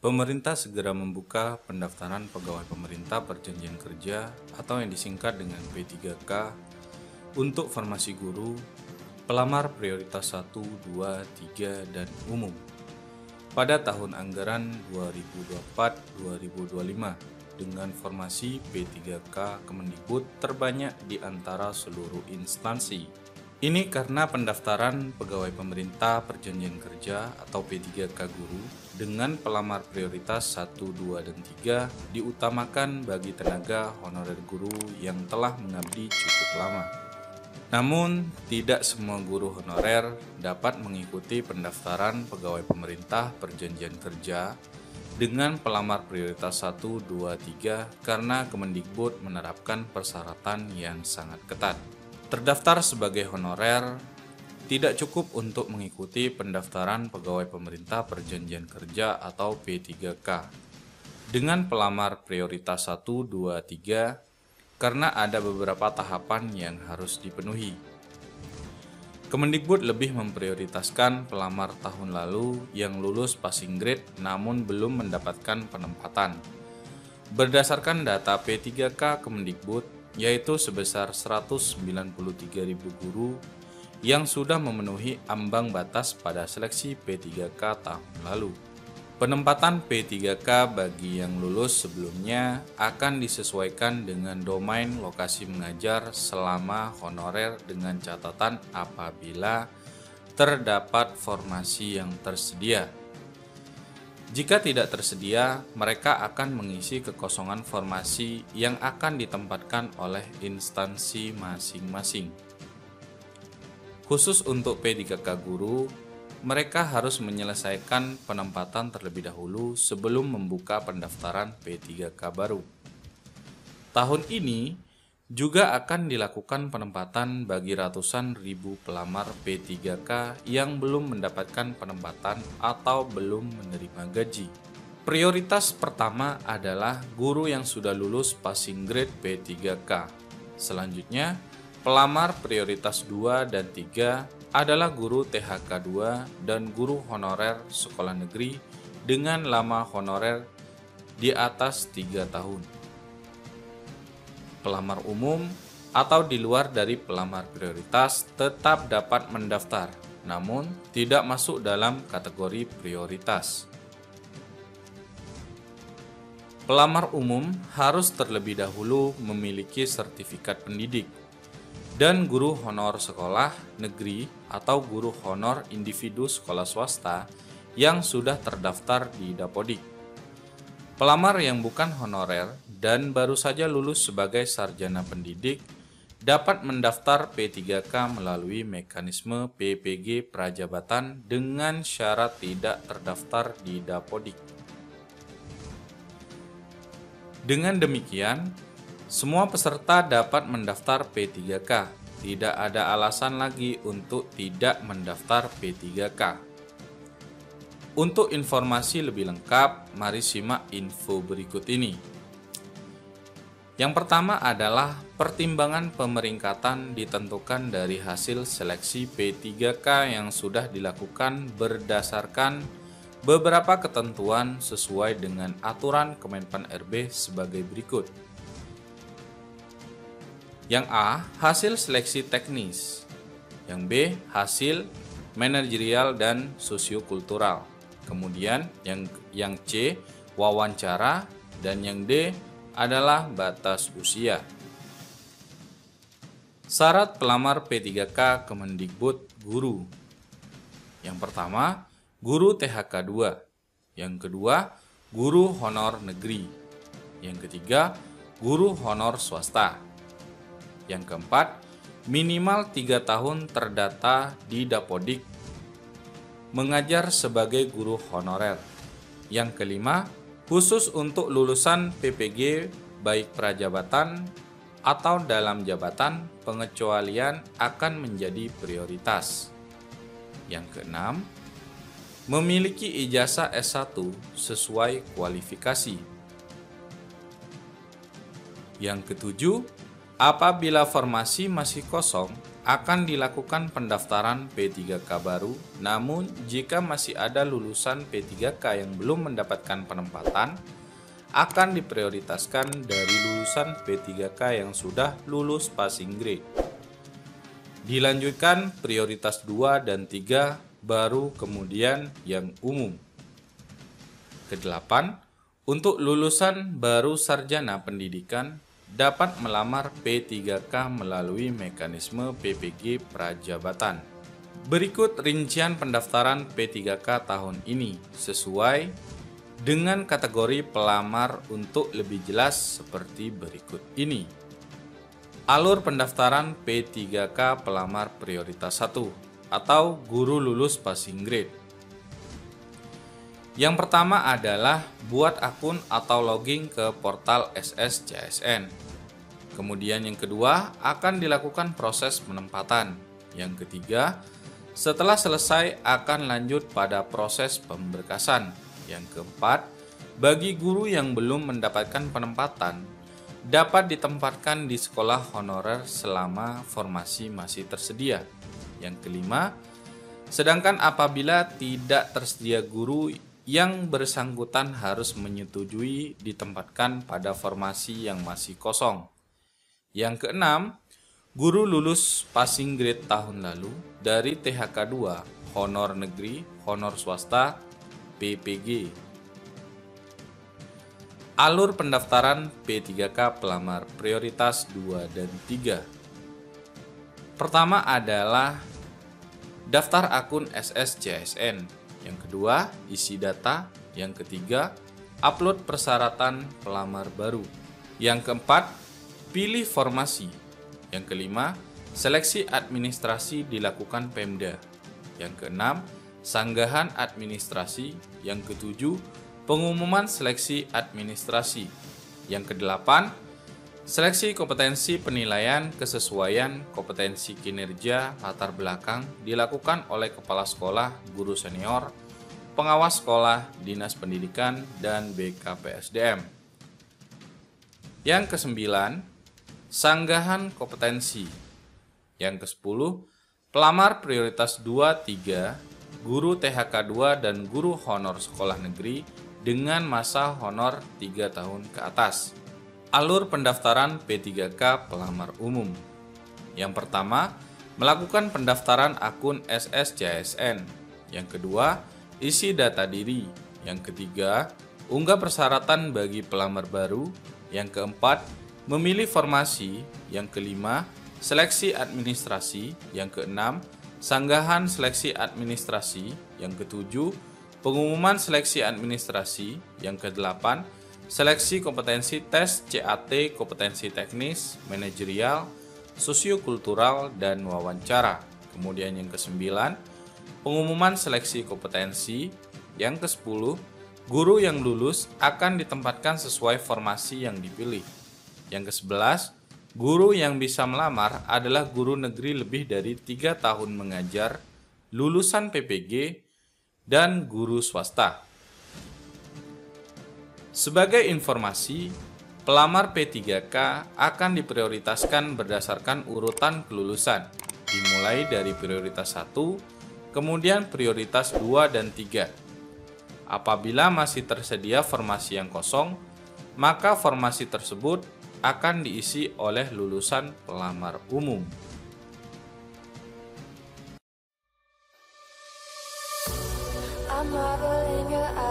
Pemerintah segera membuka pendaftaran pegawai pemerintah perjanjian kerja atau yang disingkat dengan P3K untuk formasi guru, pelamar prioritas 1, 2, 3, dan umum pada tahun anggaran 2024-2025 dengan formasi P3K Kemendikbud terbanyak di antara seluruh instansi. Ini karena pendaftaran pegawai pemerintah perjanjian kerja atau P3K guru dengan pelamar prioritas 1, 2, dan 3 diutamakan bagi tenaga honorer guru yang telah mengabdi cukup lama. Namun, tidak semua guru honorer dapat mengikuti pendaftaran pegawai pemerintah perjanjian kerja dengan pelamar prioritas 1, 2, 3 karena Kemendikbud menerapkan persyaratan yang sangat ketat. Terdaftar sebagai honorer tidak cukup untuk mengikuti pendaftaran pegawai pemerintah perjanjian kerja atau P3K dengan pelamar prioritas 1, 2, 3 karena ada beberapa tahapan yang harus dipenuhi. Kemendikbud lebih memprioritaskan pelamar tahun lalu yang lulus passing grade namun belum mendapatkan penempatan. Berdasarkan data P3K Kemendikbud, yaitu sebesar 193.000 guru yang sudah memenuhi ambang batas pada seleksi P3K tahun lalu. Penempatan P3K bagi yang lulus sebelumnya akan disesuaikan dengan domain lokasi mengajar selama honorer dengan catatan apabila terdapat formasi yang tersedia. Jika tidak tersedia, mereka akan mengisi kekosongan formasi yang akan ditempatkan oleh instansi masing-masing. Khusus untuk P3K guru, mereka harus menyelesaikan penempatan terlebih dahulu sebelum membuka pendaftaran P3K baru. Tahun ini juga akan dilakukan penempatan bagi ratusan ribu pelamar P3K yang belum mendapatkan penempatan atau belum menerima gaji. Prioritas pertama adalah guru yang sudah lulus passing grade P3K. Selanjutnya, pelamar prioritas 2 dan 3 adalah guru THK 2 dan guru honorer sekolah negeri dengan lama honorer di atas 3 tahun. Pelamar umum atau di luar dari pelamar prioritas tetap dapat mendaftar, namun tidak masuk dalam kategori prioritas. Pelamar umum harus terlebih dahulu memiliki sertifikat pendidik, dan guru honor sekolah negeri atau guru honor individu sekolah swasta yang sudah terdaftar di Dapodik. Pelamar yang bukan honorer dan baru saja lulus sebagai sarjana pendidik dapat mendaftar P3K melalui mekanisme PPG Prajabatan dengan syarat tidak terdaftar di Dapodik. Dengan demikian, semua peserta dapat mendaftar P3K. Tidak ada alasan lagi untuk tidak mendaftar P3K. Untuk informasi lebih lengkap, mari simak info berikut ini. Yang pertama adalah pertimbangan pemeringkatan ditentukan dari hasil seleksi P3K yang sudah dilakukan berdasarkan beberapa ketentuan sesuai dengan aturan Kemenpan RB sebagai berikut. Yang A, hasil seleksi teknis. Yang B, hasil manajerial dan sosiokultural. Kemudian yang C, wawancara, dan yang D adalah batas usia. Syarat pelamar P3K Kemendikbud guru. Yang pertama, guru THK 2. Yang kedua, guru honor negeri. Yang ketiga, guru honor swasta. Yang keempat, minimal 3 tahun terdata di Dapodik mengajar sebagai guru honorer. Yang kelima, khusus untuk lulusan PPG baik prajabatan atau dalam jabatan, pengecualian akan menjadi prioritas. Yang keenam, memiliki ijazah S1 sesuai kualifikasi. Yang ketujuh, apabila formasi masih kosong akan dilakukan pendaftaran P3K baru, namun jika masih ada lulusan P3K yang belum mendapatkan penempatan, akan diprioritaskan dari lulusan P3K yang sudah lulus passing grade. Dilanjutkan prioritas 2 dan 3, baru kemudian yang umum. Kedelapan, untuk lulusan baru sarjana pendidikan dapat melamar P3K melalui mekanisme PPG Prajabatan. Berikut rincian pendaftaran P3K tahun ini sesuai dengan kategori pelamar untuk lebih jelas seperti berikut ini. Alur pendaftaran P3K pelamar prioritas 1 atau guru lulus passing grade. Yang pertama adalah buat akun atau login ke portal SSCSN. Kemudian yang kedua akan dilakukan proses penempatan. Yang ketiga, setelah selesai akan lanjut pada proses pemberkasan. Yang keempat, bagi guru yang belum mendapatkan penempatan, dapat ditempatkan di sekolah honorer selama formasi masih tersedia. Yang kelima, sedangkan apabila tidak tersedia guru, yang bersangkutan harus menyetujui ditempatkan pada formasi yang masih kosong. Yang keenam, guru lulus passing grade tahun lalu dari THK 2, honor negeri, honor swasta, PPG. Alur pendaftaran P3K pelamar prioritas 2 dan 3. Pertama adalah daftar akun SSCSN. Yang kedua, isi data. Yang ketiga, upload persyaratan pelamar baru. Yang keempat, pilih formasi. Yang kelima, seleksi administrasi dilakukan Pemda. Yang keenam, sanggahan administrasi. Yang ketujuh, pengumuman seleksi administrasi. Yang kedelapan, seleksi kompetensi penilaian kesesuaian kompetensi kinerja latar belakang dilakukan oleh kepala sekolah, guru senior, pengawas sekolah, dinas pendidikan, dan BKPSDM. Yang kesembilan, sanggahan kompetensi. Yang kesepuluh, pelamar prioritas 2, 3, guru THK 2 dan guru honor sekolah negeri dengan masa honor 3 tahun ke atas. Alur pendaftaran P3K pelamar umum. Yang pertama, melakukan pendaftaran akun SSCSN. Yang kedua, isi data diri. Yang ketiga, unggah persyaratan bagi pelamar baru. Yang keempat, memilih formasi. Yang kelima, seleksi administrasi. Yang keenam, sanggahan seleksi administrasi. Yang ketujuh, pengumuman seleksi administrasi. Yang kedelapan, seleksi kompetensi tes CAT, kompetensi teknis, manajerial, sosiokultural, dan wawancara. Kemudian yang kesembilan, pengumuman seleksi kompetensi. Yang kesepuluh, guru yang lulus akan ditempatkan sesuai formasi yang dipilih. Yang kesebelas, guru yang bisa melamar adalah guru negeri lebih dari 3 tahun mengajar, lulusan PPG, dan guru swasta. Sebagai informasi, pelamar P3K akan diprioritaskan berdasarkan urutan kelulusan, dimulai dari prioritas 1, kemudian prioritas 2 dan 3. Apabila masih tersedia formasi yang kosong, maka formasi tersebut akan diisi oleh lulusan pelamar umum. I'm marveling your